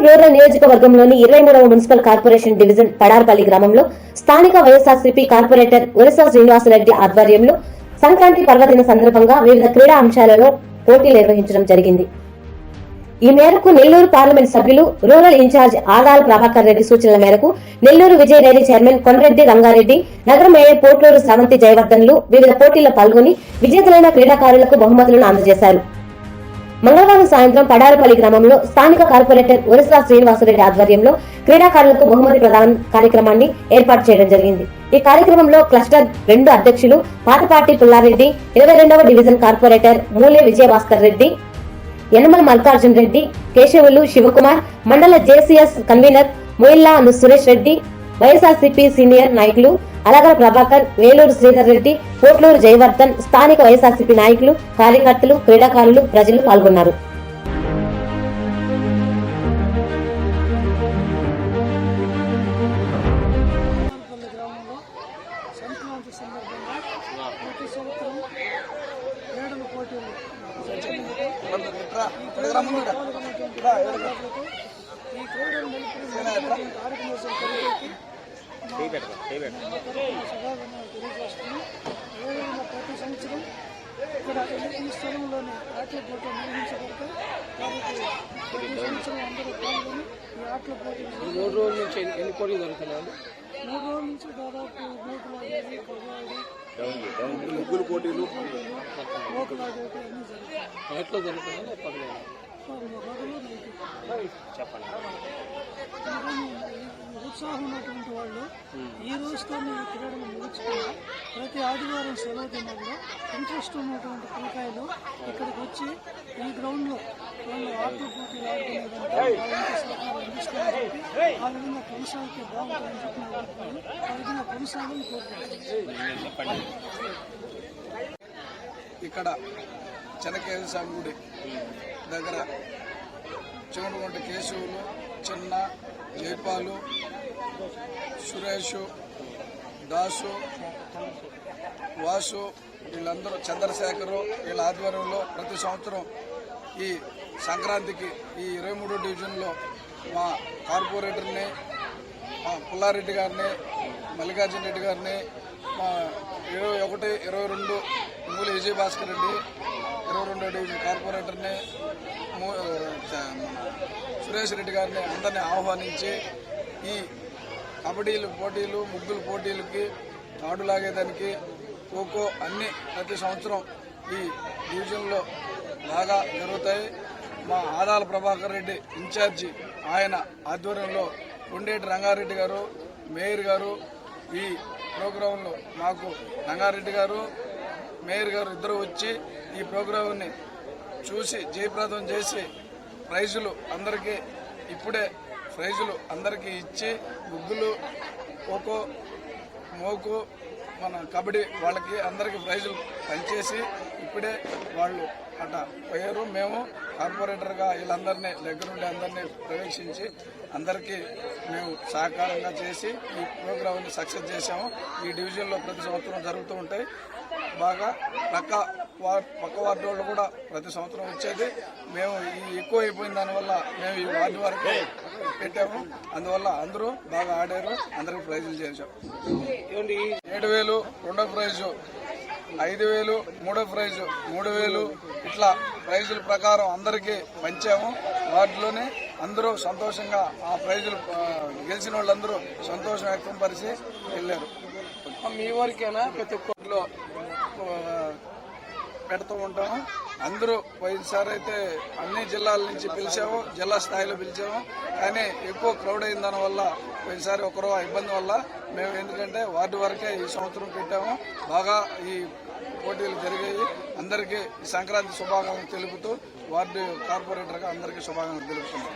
Rural నియోజకవర్గంలోని 23వ municipal corporation division Padarpalli గ్రామంలో స్థానిక వైఎస్ఆర్సీపీ కార్పొరేటర్ ఉరస శ్రీనివాసరెడ్డి ఆధ్వర్యంలో సంక్రాంతి పర్వదిన సందర్భంగా వివిధ క్రీడా అంశాలలో పోటీలు నిర్వహించడం జరిగింది. ఈ మేరకు నెల్లూరు పార్లమెంట్ సభ్యులు రూరల్ ఇన్ఛార్జ్ ఆదాల ప్రభాకర్ రెడ్డి సూచనల మేరకు నెల్లూరు విజయ డైరీ చైర్మన్ కొండ్రెడ్డి రంగారెడ్డి, నగర మేయర్ పోట్లూరు శ్రావంతి జయవర్ధన్లు వివిధ పోటీల్లో పాల్గొని విజేతలైన క్రీడాకారులకు బహుమతులను అందజేశారు. మంగళవారం సాయంత్రం పడారపల్లి గ్రామంలో స్థానిక కార్పొరేటర్ ఉరస శ్రీనివాసరెడ్డి ఆధ్వర్యంలో క్రీడాకారులకు బహుమతి ప్రదానం కార్యక్రమాన్ని ఏర్పాటు చేయడం జరిగింది. ఈ కార్యక్రమంలో క్లస్టర్ 2 అధ్యక్షులు పాతపాటి పుల్లారెడ్డి, 22వ డివిజన్ కార్పొరేటర్ మూలే విజయభాస్కర్ రెడ్డి, యనమల మల్కార్జున్ రెడ్డి, కేశవులు శివకుమార్, మండల JCS convener Moilla Suresh Reddy, YSRCP senior నాయకులు అలగల ప్రభాకర్, వేలూరు శ్రీధర్ రెడ్డి, పోట్లూరు జయవర్ధన్, స్థానిక వైఎస్ఆర్సీపీ నాయకులు, కార్యకర్తలు, క్రీడాకారులు, ప్రజలు పాల్గొన్నారు. ప్రతి సంవత్సరం ఇక్కడ ఈ స్థలంలోనే ఆటల పోటీ నిర్వహించబడతాయి. కాబట్టి ప్రతి సంవత్సరం అందరూ పాల్గొని ఈ ఆటల పోటీ 3 రోజుల నుంచి ఎన్ని పోటీలు జరుగుతున్నాయి? 3 రోజుల నుంచి దాదాపు నూకలాడేది, కబడ్డీ, ముగ్గులు పోటీలు, నూకలాడేది అన్నీ జరుగుతాయి. ఎట్లా జరుగుతున్నాయి? చెప్పండి. ఉత్సాహం ఉన్నటువంటి వాళ్ళు ఈ రోజుతో ఈ క్రీడలు ముగించుకుని ప్రతి ఆదివారం సెలవు దినాల్లో ఇంట్రెస్ట్ ఉన్నటువంటి పిల్లకాయలు ఇక్కడికి వచ్చి ఈ గ్రౌండ్లో వాళ్ళు ఆటల పోటీలు ఆడుకునేదానికి సహకారం అందిస్తున్నారు. ఆ విధంగా కొనసాగితే బాగుంటుందని చెప్పిన ఆ విధంగా కొనసాగని కోరుకుంటున్నారు. ఇక్కడ చెనకేశ్వర స్వామి గుడి దగ్గర చివరికొంట కేశవులు, చిన్న, జైపాలు, సురేష్, దాసు, వాసు, వీళ్ళందరూ చంద్రశేఖరు వీళ్ళ ఆధ్వర్యంలో ప్రతి సంవత్సరం ఈ సంక్రాంతికి ఈ 23 డివిజన్లో మా కార్పొరేటర్ని, మా పుల్లారెడ్డి గారిని, మల్లికార్జున రెడ్డి గారిని, మా 21, 22 మూలి విజయభాస్కర్ రెడ్డి, 22వ డివిజన్ కార్పొరేటర్ని సురేష్ రెడ్డి గారిని అందరినీ ఆహ్వానించి ఈ కబడ్డీలు పోటీలు, ముగ్గులు పోటీలకి, తాడు లాగేదానికి, ఖోఖో అన్నీ ప్రతి సంవత్సరం ఈ డివిజన్లో బాగా జరుగుతాయి. మా ఆదాల ప్రభాకర్ రెడ్డి ఇన్ఛార్జి ఆయన ఆధ్వర్యంలో కొండేటి రంగారెడ్డి గారు, మేయర్ గారు ఈ ప్రోగ్రాంలో మాకు రంగారెడ్డి గారు, మేయర్ గారు ఇద్దరు వచ్చి ఈ ప్రోగ్రాంని చూసి జయప్రదం చేసి ప్రైజులు అందరికీ ఇప్పుడే ప్రైజులు అందరికీ ఇచ్చి ముగ్గులు, ఖోఖో, మోకు, మన కబడ్డీ వాళ్ళకి అందరికీ ప్రైజులు పనిచేసి ఇప్పుడే వాళ్ళు అట పోయారు. మేము కార్పొరేటర్గా వీళ్ళందరినీ దగ్గరుండి అందరినీ ప్రవేశించి అందరికీ మేము సహకారంగా చేసి ఈ ప్రోగ్రాంని సక్సెస్ చేశాము. ఈ డివిజన్లో ప్రతి సంవత్సరం జరుగుతూ ఉంటాయి. బాగా పక్క వార్డు వాళ్ళు కూడా ప్రతి సంవత్సరం వచ్చేది. మేము ఈ ఎక్కువ అయిపోయిన దానివల్ల మేము ఈ వార్డు వరకు పెట్టాము. అందువల్ల అందరూ బాగా ఆడారు. అందరికి ప్రైజులు చేశాం. 7,000 రెండో ప్రైజు, 5,000 మూడో ప్రైజు, 3,000 ఇట్లా ప్రైజుల ప్రకారం అందరికీ పంచాము. వార్డులోనే అందరూ సంతోషంగా ఆ ప్రైజులు గెలిచిన వాళ్ళందరూ సంతోషం వ్యక్తం పరిచి వెళ్ళారు. మీ వరకైనా ప్రతి ఒక్కరిలో పెడుతూ ఉంటాము. అందరూ పోయినసారి అయితే అన్ని జిల్లాల నుంచి పిలిచాము, జిల్లా స్థాయిలో పిలిచాము. కానీ ఎక్కువ క్రౌడ్ అయిన దానివల్ల పోయినసారి ఒకరు ఇబ్బంది వల్ల మేము ఎందుకంటే వార్డు వరకే ఈ సంవత్సరం పెట్టాము. బాగా ఈ పోటీలు జరిగాయి. అందరికీ సంక్రాంతి శుభాకాంక్షలు తెలుపుతూ వార్డు కార్పొరేటర్గా అందరికీ శుభాకాంక్షలు తెలుపుతున్నాం.